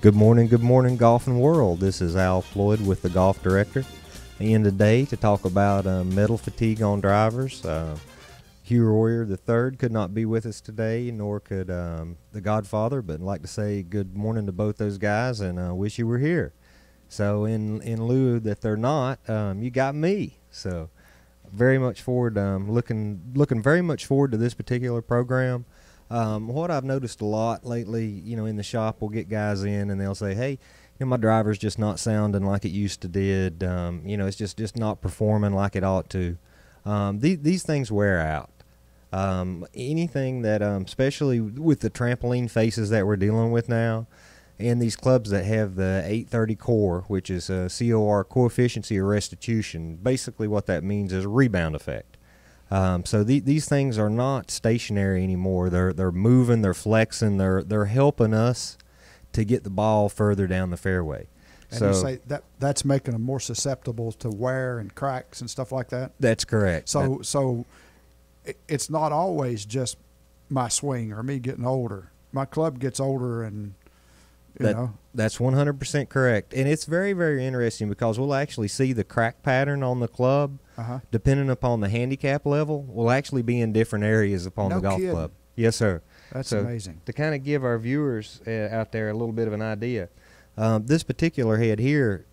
Good morning, golfing world. This is Al Floyd with the Golf Director. And today to talk about metal fatigue on drivers. Hugh Royer III could not be with us today, nor could the Godfather, but I'd like to say good morning to both those guys and wish you were here. So in lieu that they're not, you got me. So very much forward, looking very much forward to this particular program. What I've noticed a lot lately, in the shop, we'll get guys in and they'll say, hey, my driver's just not sounding like it used to did. It's just not performing like it ought to. These things wear out. Anything that, especially with the trampoline faces that we're dealing with now, and these clubs that have the 830 core, which is a COR, coefficient of restitution, basically what that means is a rebound effect. So these things are not stationary anymore. They're moving, they're flexing, they're helping us to get the ball further down the fairway. And so you say that's making them more susceptible to wear and cracks and stuff like that? That's correct. So it's not always just my swing or me getting older. My club gets older and, That's 100% correct. And it's very, very interesting because we'll actually see the crack pattern on the club, depending upon the handicap level, will actually be in different areas upon the golf club. Yes, sir. That's amazing. To kind of give our viewers out there a little bit of an idea, this particular head here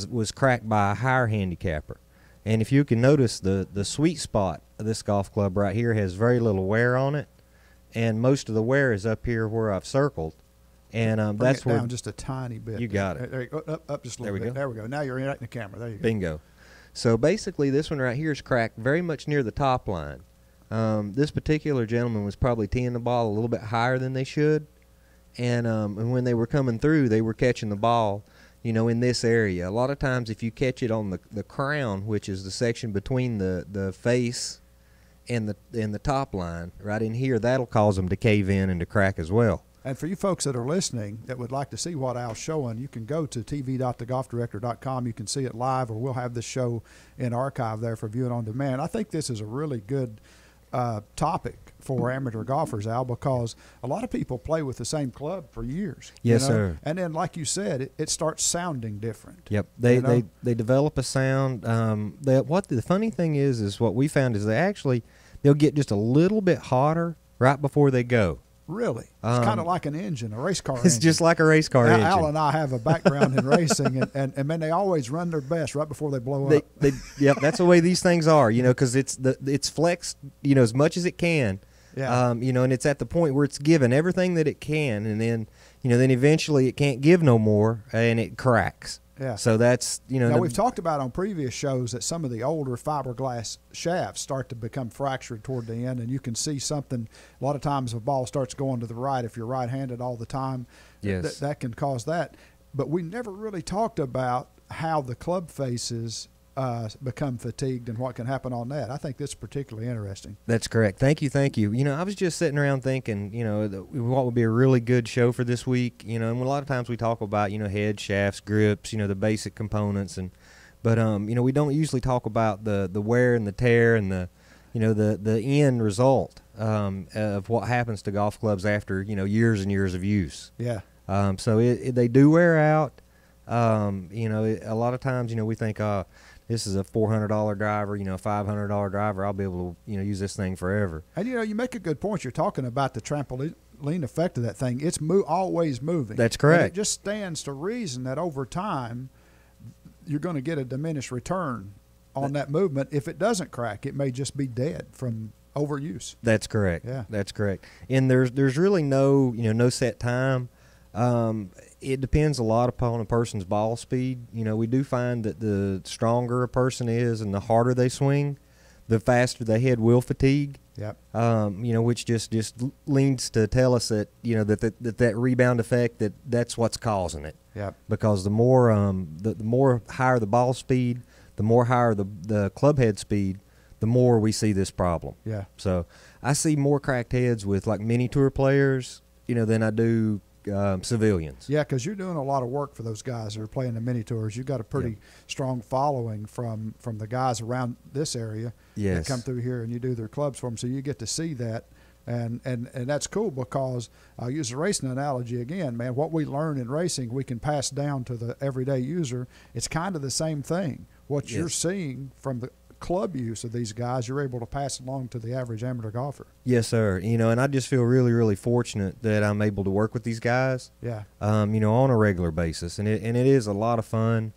was cracked by a higher handicapper. And if you can notice, the sweet spot of this golf club right here has very little wear on it, and most of the wear is up here where I've circled. And that's where down just a tiny bit. You got it. There you go. Up just a little bit. There we go. Now you're right in the camera. There you go. Bingo. So basically, this one right here is cracked very much near the top line. This particular gentleman was probably teeing the ball a little bit higher than they should, and when they were coming through, they were catching the ball, in this area. A lot of times, if you catch it on the crown, which is the section between the face and the top line, right in here, that'll cause them to cave in and to crack as well. And for you folks that are listening that would like to see what Al's showing, you can go to tv.thegolfdirector.com. You can see it live, or we'll have this show in archive there for viewing on demand. I think this is a really good topic for amateur golfers, Al, because a lot of people play with the same club for years. Yes, sir. And then, like you said, it starts sounding different. Yep. They develop a sound. What the funny thing is what we found is they'll get just a little bit hotter right before they go. Really? It's kind of like an engine, a race car It's engine. just like a race car engine. Al and I have a background in racing, and man, they always run their best right before they blow up. Yep, that's the way these things are, because it's flexed, as much as it can. Yeah. And it's at the point where it's given everything that it can, and then, then eventually it can't give no more, and it cracks. Yeah. So that's, Now, we've talked about on previous shows that some of the older fiberglass shafts start to become fractured toward the end, and you can see something. A lot of times, if a ball starts going to the right, if you're right-handed all the time, yes, that can cause that. But we never really talked about how the club faces become fatigued and what can happen on that. I think that's particularly interesting. That's correct. Thank you. I was just sitting around thinking, what would be a really good show for this week, and a lot of times we talk about, head, shafts, grips, the basic components, but we don't usually talk about the wear and the tear and the end result of what happens to golf clubs after, years and years of use. Yeah. So they do wear out. A lot of times, we think, this is a $400 driver, a $500 driver. I'll be able to, use this thing forever. And, you make a good point. You're talking about the trampoline effect of that thing. It's always moving. That's correct. And it just stands to reason that over time you're going to get a diminished return on that movement. If it doesn't crack, it may just be dead from overuse. That's correct. Yeah. That's correct. And there's really no set time. It depends a lot upon a person's ball speed. We do find that the stronger a person is and the harder they swing, the faster the head will fatigue. Yep. Which just leads to tell us that that rebound effect that's what's causing it. Yep. Because the more the more higher the ball speed, the more higher the club head speed, the more we see this problem. Yeah. So I see more cracked heads with like mini tour players, than I do civilians. Yeah, because you're doing a lot of work for those guys that are playing the mini tours. You've got a pretty strong following from the guys around this area Yes. that come through here, and you do their clubs for them, so you get to see that And that's cool because I'll use a racing analogy again, man. What we learn in racing, we can pass down to the everyday user. It's kind of the same thing. What you're seeing from the club use of these guys, you're able to pass along to the average amateur golfer. Yes, sir. And I just feel really, really fortunate that I'm able to work with these guys. Yeah. On a regular basis, and it is a lot of fun.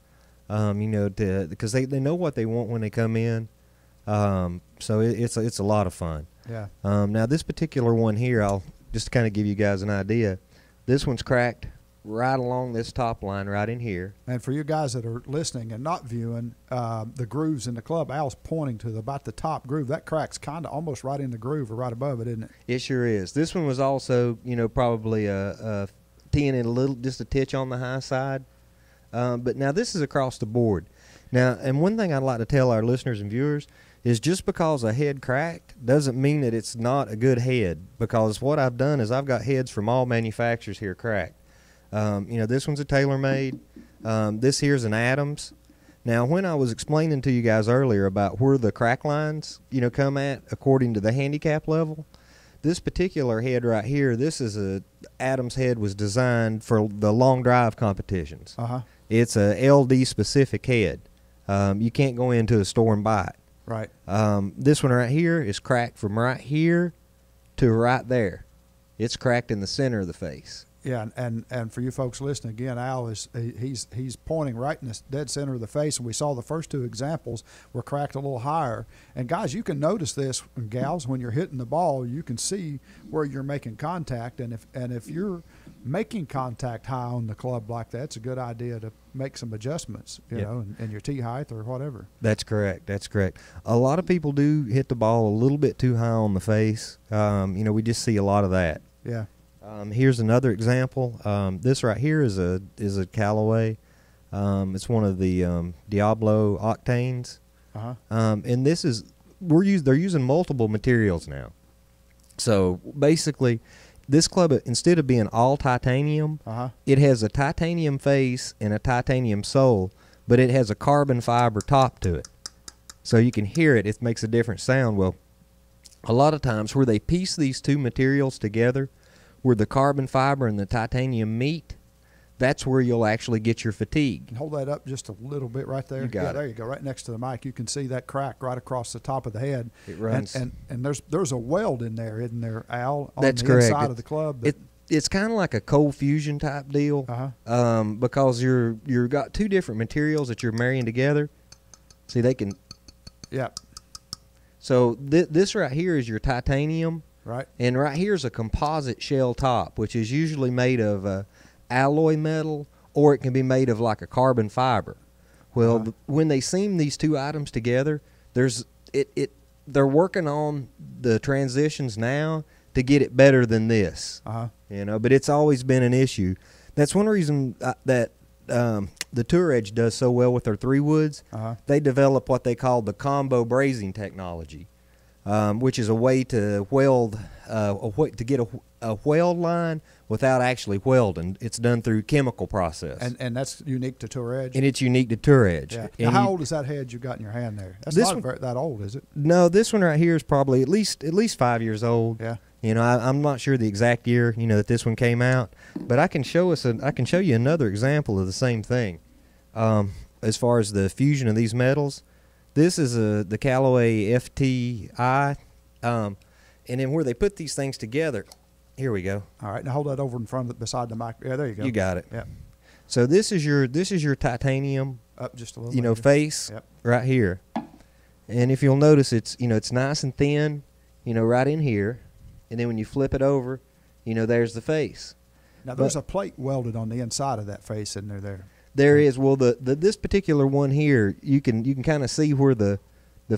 Because they know what they want when they come in. So it's a lot of fun. Yeah. Now this particular one here, I'll just kind of give you guys an idea. This one's cracked right along this top line right in here. And for you guys that are listening and not viewing, the grooves in the club, Al's pointing to about the top groove. That crack's kind of almost right in the groove or right above it, isn't it? It sure is. This one was also, probably a 10 and just a titch on the high side. But now this is across the board. Now, and one thing I'd like to tell our listeners and viewers is just because a head cracked doesn't mean that it's not a good head, because what I've done is I've got heads from all manufacturers here cracked. This one's a TaylorMade. This here's an Adams. Now, when I was explaining to you guys earlier about where the crack lines, come at according to the handicap level, this particular head right here, this is a Adams head, was designed for the long drive competitions. Uh-huh. It's a LD specific head. You can't go into a store and buy it. Right. This one right here is cracked from right here to right there. It's cracked in the center of the face. Yeah, and for you folks listening again, Al he's pointing right in the dead center of the face, and we saw the first two examples were cracked a little higher. And guys, you can notice this, and gals, when you're hitting the ball, you can see where you're making contact, and if you're making contact high on the club like that, it's a good idea to make some adjustments, you know, in your tee height or whatever. That's correct. That's correct. A lot of people do hit the ball a little bit too high on the face. We just see a lot of that. Yeah. Here's another example. This right here is a Callaway. It's one of the Diablo Octanes. Uh-huh. And this is they're using multiple materials now. So basically, this club, instead of being all titanium, it has a titanium face and a titanium sole, but it has a carbon fiber top to it. So you can hear it. It makes a different sound. Well, a lot of times where they piece these two materials together, where the carbon fiber and the titanium meet, that's where you'll actually get your fatigue. Hold that up just a little bit right there. You got it. There you go, right next to the mic. You can see that crack right across the top of the head. It runs. And there's a weld in there, isn't there, Al? On That's the correct. inside of the club. It's kind of like a cold fusion type deal, because you've got two different materials that you're marrying together. See, they can. Yeah. So this right here is your titanium. Right. And right here is a composite shell top, which is usually made of alloy metal, or it can be made of like a carbon fiber. Well, when they seam these two items together, they're working on the transitions now to get it better than this. But it's always been an issue. That's one reason that the Tour Edge does so well with their 3-woods. They develop what they call the combo brazing technology. Which is a way to weld, to get a weld line without actually welding. It's done through chemical process. And that's unique to Tour Edge? And it's unique to Tour Edge. Yeah. Now, how old is that head you got in your hand there? That's not that old, is it? No, this one right here is probably at least 5 years old. Yeah. I'm not sure the exact year, that this one came out, but I can show you another example of the same thing. As far as the fusion of these metals, this is the Callaway FTI, and then where they put these things together, here we go. All right, now hold that over in front beside the mic. Yeah, there you go. You got it. Yeah. So this is your titanium, up just a little. face right here, and if you'll notice, it's nice and thin, right in here, and then when you flip it over, there's the face. Now there's a plate welded on the inside of that face, isn't there? There is. Well, this particular one here, you can kind of see where the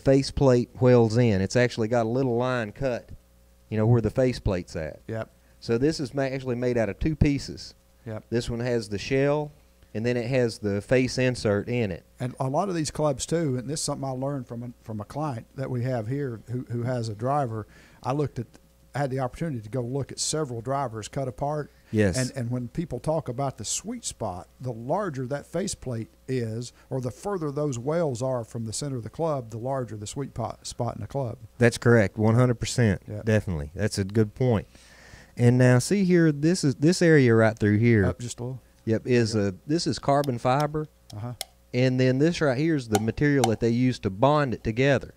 face plate welds in. It's actually got a little line cut, where the face plate's at. Yep. So this is actually made out of two pieces. Yep. This one has the shell, and then it has the face insert in it. And a lot of these clubs too, and this is something I learned from a client that we have here who has a driver. I looked at had the opportunity to go look at several drivers cut apart. Yes. And when people talk about the sweet spot, the larger that faceplate is, or the further those wells are from the center of the club, the larger the sweet spot in the club. That's correct, 100%. Yeah. Definitely. That's a good point. And now see here, this area right through here. Up just a little. Yep, this is carbon fiber. Uh-huh. And then this right here is the material that they use to bond it together.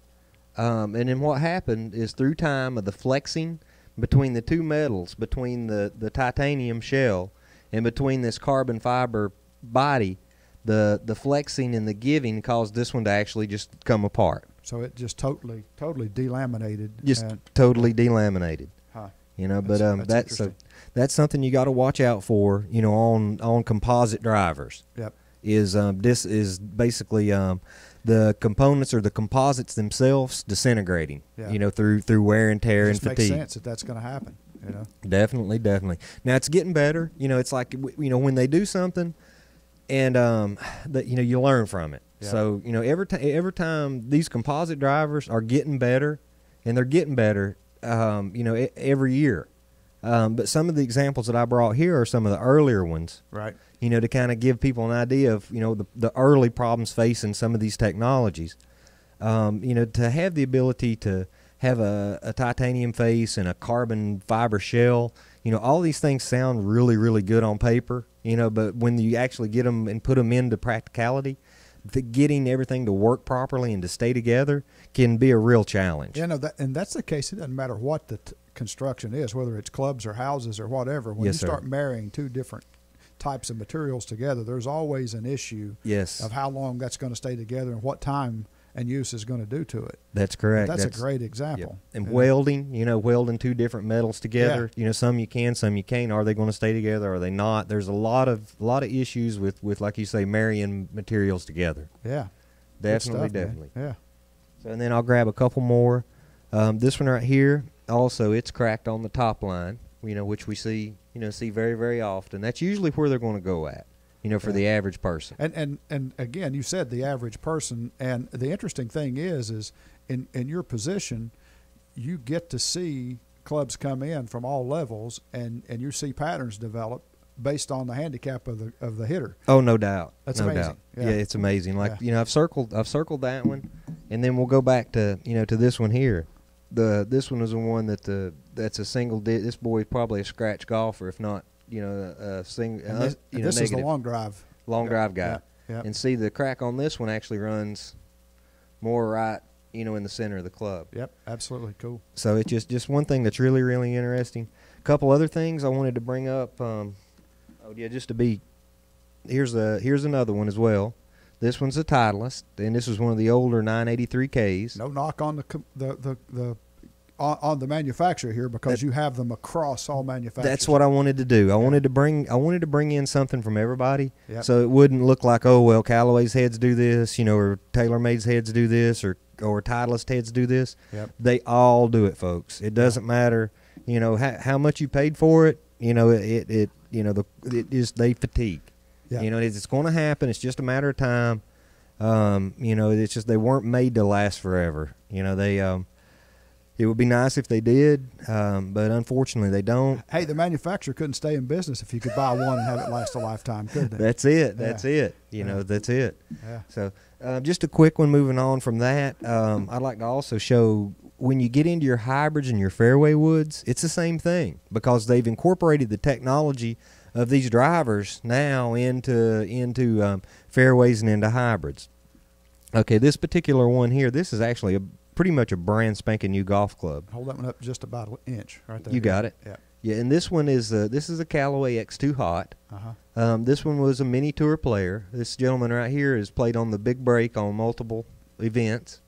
And then what happened is through time of the flexing between the two metals, between the titanium shell and between this carbon fiber body, the flexing and the giving caused this one to actually just come apart. So it just totally delaminated. Just totally delaminated. Huh. You know, but that's something you got to watch out for, you know, on composite drivers. Yep. This is basically the components or the composites themselves disintegrating, Yeah. you know, through wear and tear It and just makes fatigue. sense that that's going to happen, you know. Definitely. Now it's getting better. You know, it's like, you know, when they do something, and that, you know, you learn from it. Yeah. So, you know, every time these composite drivers are getting better, and they're getting better, you know, every year. But some of the examples that I brought here are some of the earlier ones. Right. You know, to kind of give people an idea of, you know, the early problems facing some of these technologies. You know, to have the ability to have a titanium face and a carbon fiber shell, you know, all these things sound really, really good on paper, you know, but when you actually get them and put them into practicality, getting everything to work properly and to stay together can be a real challenge. Yeah, no, that's the case. It doesn't matter what the construction is, whether it's clubs or houses or whatever. When Yes, you sir. start marrying two different types of materials together, there's always an issue Yes. of how long that's going to stay together and what time and use is going to do to it. That's correct. That's a great example. Yep. And Yeah. welding, you know, welding two different metals together. You know, some you can, some you can't. Are they going to stay together? Are they not? There's a lot of issues with like you say, marrying materials together. Yeah. Definitely, Good stuff, man. definitely. Yeah. So, and then I'll grab a couple more. This one right here, also, it's cracked on the top line, you know, which we see very, very often. That's usually where they're going to go at, you know, for the average person. And again, you said the average person, and the interesting thing is in your position, you get to see clubs come in from all levels, and you see patterns develop based on the handicap of the hitter. Oh, no doubt. That's no amazing. doubt. Yeah. Yeah, it's amazing. Like, Yeah. you know, I've circled that one, and then we'll go back to, you know, to this one here. This one is the one that's a single. This boy is probably a scratch golfer, if not, you know, a single. And this is the long drive. Drive guy. Yeah. And see, the crack on this one actually runs more right, you know, in the center of the club. Yep, absolutely cool. So it's just one thing that's really, really interesting. A couple other things I wanted to bring up. Here's another one as well. This one's a Titleist, and this is one of the older 983Ks. No knock on the manufacturer here, because you have them across all manufacturers. That's what I wanted to do. I wanted to bring in something from everybody, Yep. so it wouldn't look like, oh well, Callaway's heads do this, you know, or TaylorMade's heads do this, or Titleist heads do this. Yep. They all do it, folks. It doesn't matter, you know, how much you paid for it. You know, it they fatigue. Yeah. You know, it's going to happen. It's just a matter of time. You know, it's just they weren't made to last forever. You know, they it would be nice if they did, but unfortunately they don't. Hey, the manufacturer couldn't stay in business if you could buy one and have it last a lifetime, could they? That's it. That's it. You know, that's it. Yeah. So just a quick one moving on from that. I'd like to also show when you get into your hybrids and your fairway woods, it's the same thing because they've incorporated the technology of these drivers now into fairways and into hybrids. Okay, this particular one here, this is actually pretty much a brand spanking new golf club. Hold that one up just about an inch right there. You got it. Yeah. Yeah, and this one is this is a Callaway X2 Hot. Uh-huh. This one was a mini tour player. This gentleman right here has played on the Big Break on multiple events.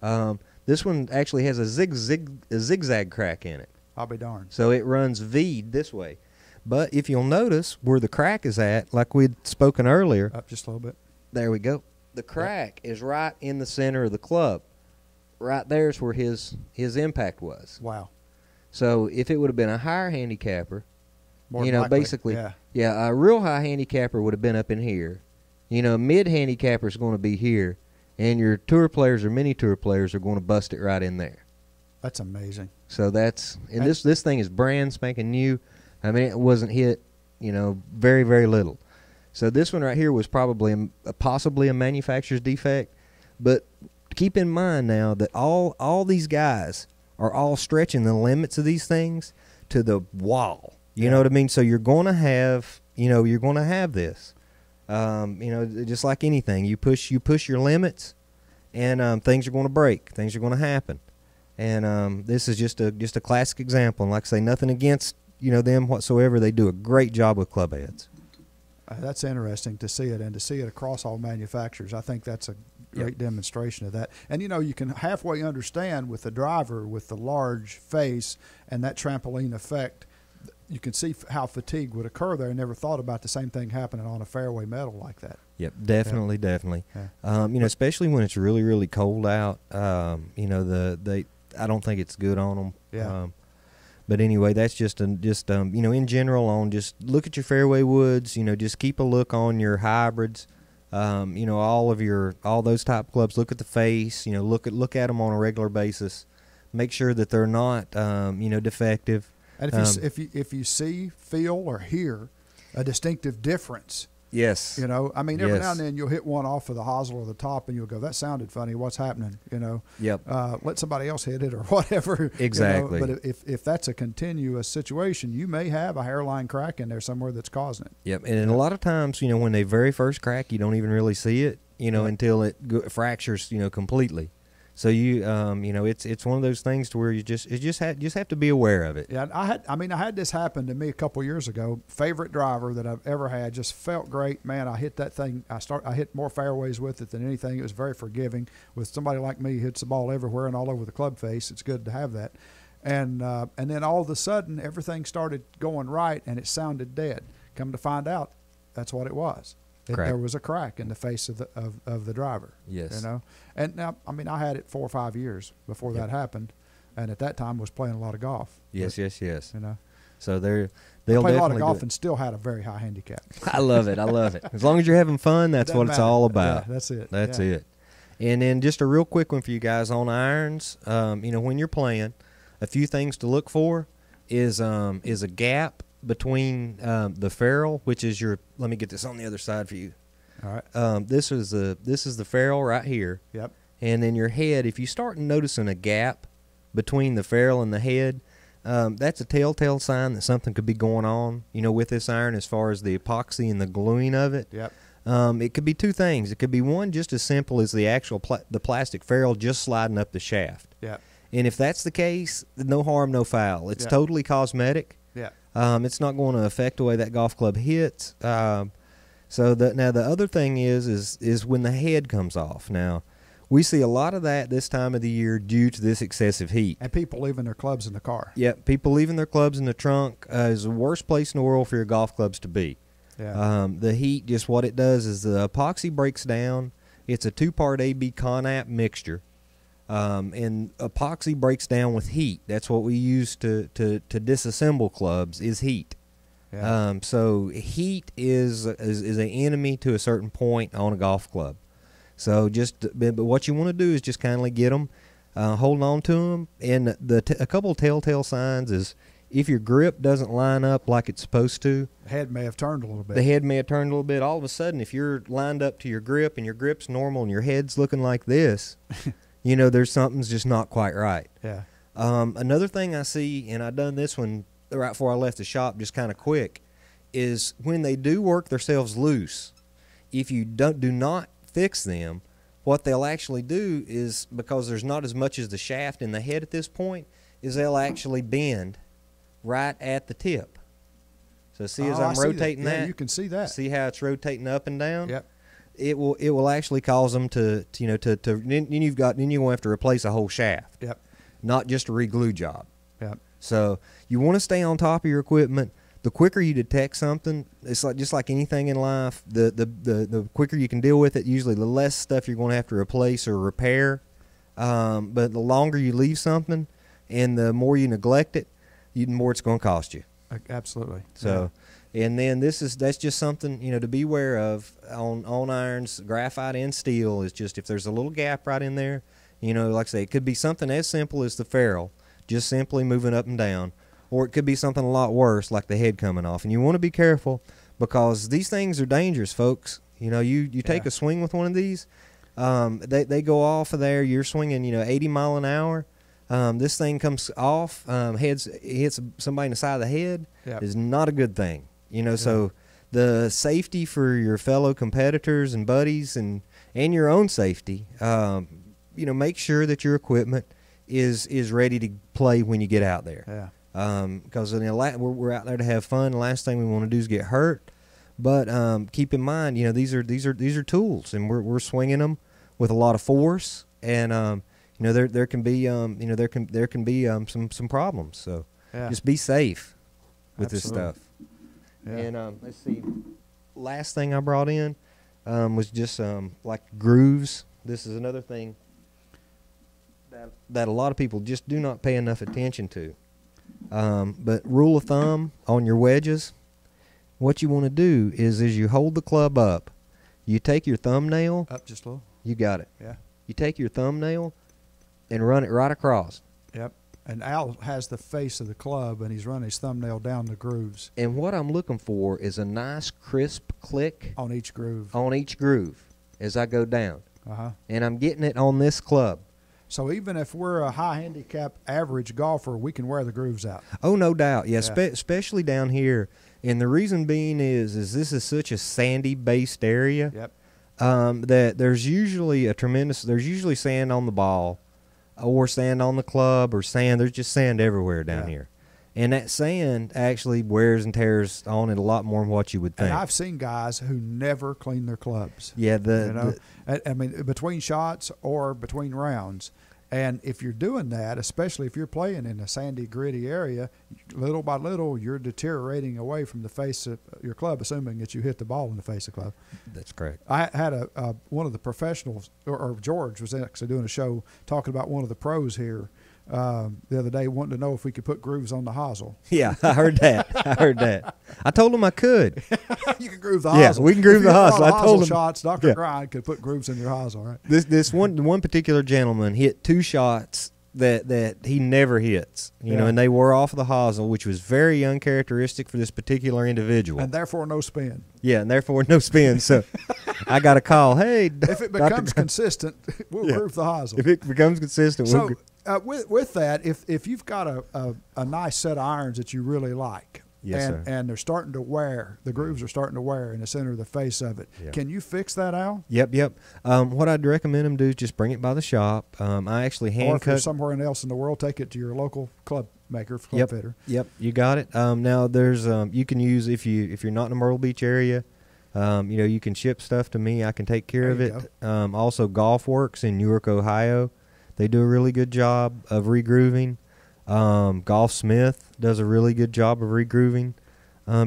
This one actually has a zigzag crack in it. I'll be darned. So it runs V'd this way. But if you'll notice where the crack is at, like we'd spoken earlier, Up just a little bit. there we go. The crack is right in the center of the club. Right there's where his impact was. Wow. So if it would have been a higher handicapper, More you than know, likely. basically, Yeah. a real high handicapper would have been up in here. You know, mid handicapper is going to be here, and your tour players or mini tour players are going to bust it right in there. That's amazing. So and this thing is brand spanking new. I mean, it wasn't hit, very, very little. So this one right here was probably possibly a manufacturer's defect. But keep in mind now that all these guys are all stretching the limits of these things to the wall. You know what I mean? So you're going to have, this. Just like anything, you push your limits, and things are going to break. Things are going to happen. And this is just a classic example. And like I say, nothing against them whatsoever. They do a great job with club heads. That's interesting to see it, and to see it across all manufacturers. I think that's a great demonstration of that. And you can halfway understand with the driver with the large face and that trampoline effect. You can see how fatigue would occur there. I never thought about the same thing happening on a fairway metal like that. Yep, definitely. Yeah. Especially when it's really, really cold out. I don't think it's good on them. Yeah. But anyway, that's just in general just look at your fairway woods. Just keep a look on your hybrids. All those type clubs. Look at the face. Look at them on a regular basis. Make sure that they're not defective. And if you see, feel, or hear a distinctive difference. Yes. Every now and then you'll hit one off of the hosel or the top, and you'll go, "That sounded funny. What's happening?" Yep. Let somebody else hit it or whatever. Exactly. But if that's a continuous situation, you may have a hairline crack in there somewhere that's causing it. Yep. And a lot of times, when they very first crack, you don't even really see it, until it fractures, completely. So it's one of those things to where you just have to be aware of it. Yeah, I had this happen to me a couple years ago. Favorite driver that I've ever had, just felt great. Man, I hit that thing. I hit more fairways with it than anything. It was very forgiving. With somebody like me who hits the ball everywhere and all over the club face, it's good to have that. And then all of a sudden, everything started going right, and it sounded dead. Come to find out, that's what it was. There was a crack in the face of the driver. Yes. And now, I had it 4 or 5 years before that happened, and at that time was playing a lot of golf. Yes. So they'll play a lot of definitely golf and still had a very high handicap. I love it. As long as you're having fun, that's what it's all about. Yeah, that's it. That's it. And then just a real quick one for you guys on irons. When you're playing, a few things to look for is a gap between the ferrule, which is let me get this on the other side for you. All right. This is the ferrule right here. Yep. And then your head, if you start noticing a gap between the ferrule and the head, that's a telltale sign that something could be going on, with this iron as far as the epoxy and the gluing of it. Yep. It could be two things. It could be one just as simple as the actual the plastic ferrule just sliding up the shaft. Yep. And if that's the case, no harm, no foul. It's totally cosmetic. Yeah. It's not going to affect the way that golf club hits. Now the other thing is when the head comes off. Now, we see a lot of that this time of the year due to this excessive heat. And people leaving their clubs in the car. Yeah, people leaving their clubs in the trunk is the worst place in the world for your golf clubs to be. Yeah. The heat, just what it does is the epoxy breaks down. It's a 2-part AB Conap mixture. And epoxy breaks down with heat. That's what we use to disassemble clubs is heat. Yeah. So heat is an enemy to a certain point on a golf club. So but what you want to do is just kindly get them, holding on to them. And a couple of telltale signs is if your grip doesn't line up like it's supposed to. The head may have turned a little bit. The head may have turned a little bit. All of a sudden, if you're lined up to your grip and your grip's normal and your head's looking like this, there's something's just not quite right. Yeah. Another thing I see, and I done this one right before I left the shop just kind of quick, is when they do work themselves loose, if you do not fix them, what they'll actually do is, because there's not as much as the shaft in the head at this point, is they'll actually bend right at the tip. So see as I'm rotating that? Yeah, you can see that. See how it's rotating up and down? Yep. It will actually cause them to then you're going to have to replace a whole shaft. Yep. Not just a re-glue job. Yep. So you want to stay on top of your equipment. The quicker you detect something, it's just like anything in life. The quicker you can deal with it, usually the less stuff you're going to have to replace or repair. But the longer you leave something, and the more you neglect it, the more it's going to cost you. Absolutely. So, and then that's just something to be aware of on irons. Graphite and steel is just if there's a little gap right in there, You know, like I say, it could be something as simple as the ferrule, just simply moving up and down, or it could be something a lot worse, like the head coming off. And you want to be careful because these things are dangerous, folks. You know, you take a swing with one of these, they go off of there. You're swinging, 80 mile an hour. This thing comes off, hits somebody in the side of the head. Yep. Is not a good thing. So the safety for your fellow competitors and buddies and your own safety, make sure that your equipment is ready to play when you get out there. Yeah. Because we're out there to have fun. The last thing we want to do is get hurt. But keep in mind, these are tools, and we're swinging them with a lot of force, and there can be there can be some problems. So just be safe with this stuff. Yeah. And let's see, last thing I brought in was just like grooves. This is another thing that a lot of people just do not pay enough attention to. But rule of thumb on your wedges, what you want to do is you hold the club up, you take your thumbnail Up just a little. You got it. Yeah. You take your thumbnail and run it right across. Yep. And Al has the face of the club, and he's running his thumbnail down the grooves. And what I'm looking for is a nice crisp click on each groove. On each groove as I go down. Uh-huh. And I'm getting it on this club. So even if we're a high handicap average golfer, we can wear the grooves out. Oh, no doubt. Yeah, especially down here. And the reason being is this is such a sandy-based area. Yep. That there's usually sand on the ball, or sand on the club, or sand. There's just sand everywhere down here. And that sand actually wears and tears on it a lot more than what you would think. And I've seen guys who never clean their clubs. Yeah, I mean, between shots or between rounds. And if you're doing that, especially if you're playing in a sandy, gritty area, little by little, you're deteriorating away from the face of your club, assuming that you hit the ball in the face of the club. That's correct. I had one of the professionals, or George was actually doing a show talking about one of the pros here the other day, wanting to know if we could put grooves on the hosel. Yeah, I heard that. I told him I could. You can groove the hosel. Yeah, we can groove the hosel. I told him. Shots, Dr. Grind could put grooves in your hosel, right? This one particular gentleman hit 2 shots that he never hits, and they were off of the hosel, which was very uncharacteristic for this particular individual. And therefore no spin. Yeah, and therefore no spin. So I got a call. Hey, if it becomes consistent, we'll groove the hosel. If it becomes consistent, so with that, if you've got a nice set of irons that you really like, and they're starting to wear, the grooves are starting to wear in the center of the face of it. Yeah. Can you fix that, Al? Yep. What I'd recommend them do is just bring it by the shop. I actually hand cut. Or if you're somewhere else in the world, take it to your local club maker, club fitter. Yep, you got it. Now there's you can use if you're not in the Myrtle Beach area, you can ship stuff to me. I can take care of it. Also, Golf Works in Newark, Ohio, they do a really good job of regrooving. Golfsmith does a really good job of regrooving.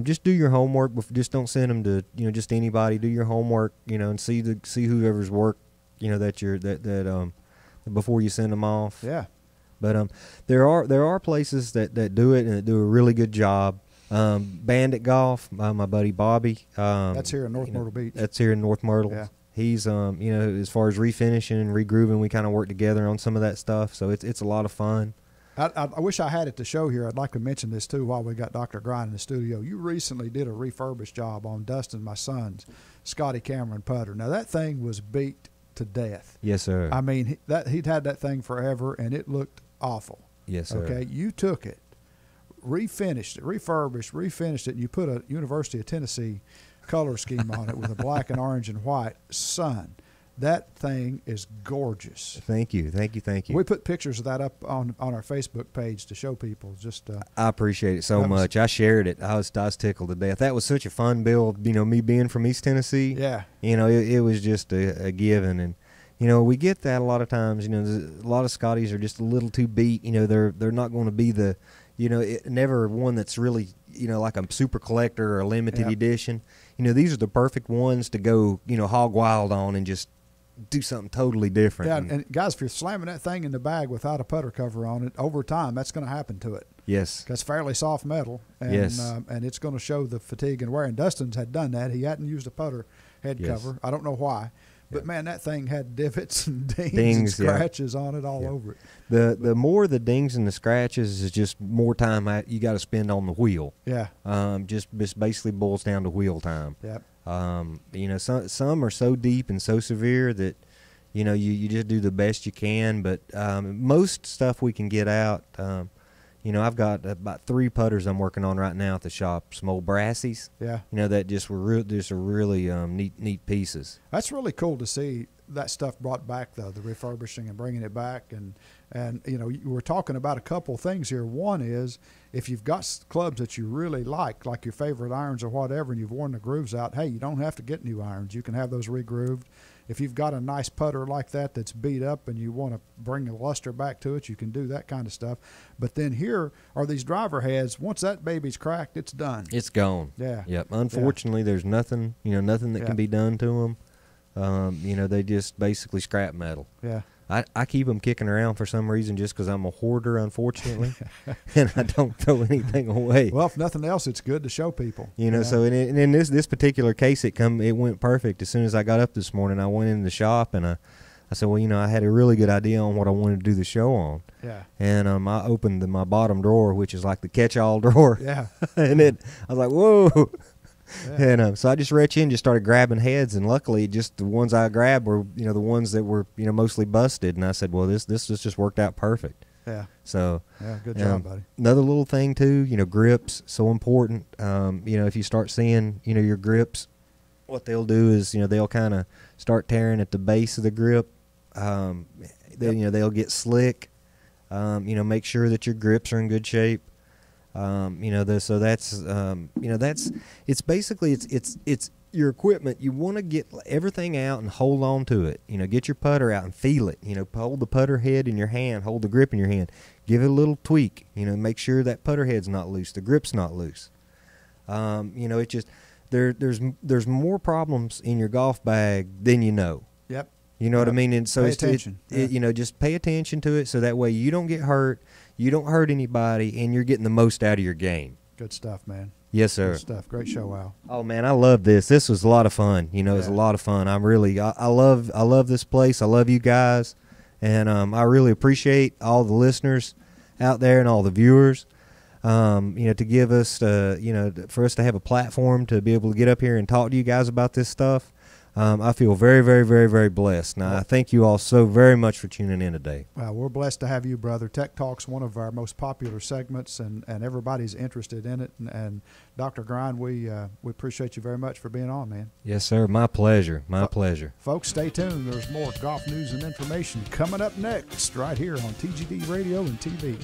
Just do your homework. Just don't send them to just anybody. Do your homework, and see whoever's work, that before you send them off. Yeah. But there are places that do it and that do a really good job. Bandit Golf, my buddy Bobby. That's here in North Myrtle Beach. That's here in North Myrtle. Yeah. He's as far as refinishing and regrooving, we kind of work together on some of that stuff. So it's a lot of fun. I wish I had it to show here. I'd like to mention this, too, while we got Dr. Grind in the studio. You recently did a refurbished job on Dustin, my son's Scotty Cameron putter. Now, that thing was beat to death. Yes, sir. I mean, he'd had that thing forever, and it looked awful. Yes, sir. Okay, you took it, refinished it, refinished it, and you put a University of Tennessee color scheme on it with a black and orange and white. Son, that thing is gorgeous. Thank you. We put pictures of that up on our Facebook page to show people. I appreciate it so much. I shared it. I was tickled to death. That was such a fun build. Me being from East Tennessee. Yeah. It was just a given, and we get that a lot of times. A lot of Scotties are just a little too beat. They're not going to be the, never one that's really like a super collector or a limited edition. These are the perfect ones to go hog wild on and just do something totally different. Yeah, and guys, if you're slamming that thing in the bag without a putter cover on it, over time, that's going to happen to it. Yes. That's fairly soft metal, and and it's going to show the fatigue and wear. And Dustin's had done that. He hadn't used a putter head cover. I don't know why, But man, that thing had divots and dings, Dings, and yeah. scratches on it all Yeah. over it. The more the dings and the scratches is just more time you got to spend on the wheel. Yeah. Just basically boils down to wheel time. Yep. You know, some are so deep and so severe that, you know, you just do the best you can. But most stuff we can get out. You know, I've got about 3 putters I'm working on right now at the shop. Some old Brassies. Yeah. You know, that just were just are really neat pieces. That's really cool to see that stuff brought back, though, the refurbishing and bringing it back. And you know, we're talking about a couple things here. One is if you've got clubs that you really like your favorite irons or whatever, and you've worn the grooves out, hey, you don't have to get new irons. You can have those regrooved. If you've got a nice putter like that that's beat up and you want to bring the luster back to it, you can do that kind of stuff. But then here are these driver heads. Once that baby's cracked, it's done. It's gone. Yeah. Yep. Unfortunately, there's nothing that Yeah. can be done to them. You know, they just basically scrap metal. Yeah. I keep them kicking around for some reason just because I'm a hoarder, unfortunately, and I don't throw anything away. Well, if nothing else, it's good to show people. You know, so in this particular case, it went perfect. As soon as I got up this morning, I went in the shop and I said, well, you know, I had a really good idea on what I wanted to do the show on. Yeah. And I opened my bottom drawer, which is like the catch-all drawer. Yeah. And then I was like, whoa. Yeah. And so I just reached in, just started grabbing heads, and luckily, just the ones I grabbed were, you know, the ones that were, you know, mostly busted. And I said, well, this just worked out perfect. Yeah. So Yeah. Good job, buddy. another little thing too, you know, grips, so important. You know, if you start seeing, you know, your grips, what they'll do is, you know, they'll kind of start tearing at the base of the grip. You know, they'll get slick. You know, make sure that your grips are in good shape. You know, so that's you know, it's basically it's your equipment. You want to get everything out and hold on to it. You know, get your putter out and feel it. You know, hold the putter head in your hand, hold the grip in your hand, give it a little tweak. You know, make sure that putter head's not loose, the grip's not loose. You know, it just there's more problems in your golf bag than you know. Yep. You know what I mean? And so Pay it's attention. Yeah. you know, just pay attention to it so that way you don't get hurt, you don't hurt anybody, and you're getting the most out of your game. Good stuff, man. Yes, sir. Good stuff. Great show, Al. Oh man, I love this. This was a lot of fun. You know, it's a Yeah. lot of fun. I love this place. I love you guys, and I really appreciate all the listeners out there and all the viewers. You know, to give us, you know, for us to have a platform to be able to get up here and talk to you guys about this stuff. I feel very, very, very, very blessed. Now, I thank you all so very much for tuning in today. We're blessed to have you, brother. Tech Talk's one of our most popular segments, and everybody's interested in it. And Dr. Grind, we appreciate you very much for being on, man. Yes, sir. My pleasure. My pleasure. Folks, stay tuned. There's more golf news and information coming up next right here on TGD Radio and TV.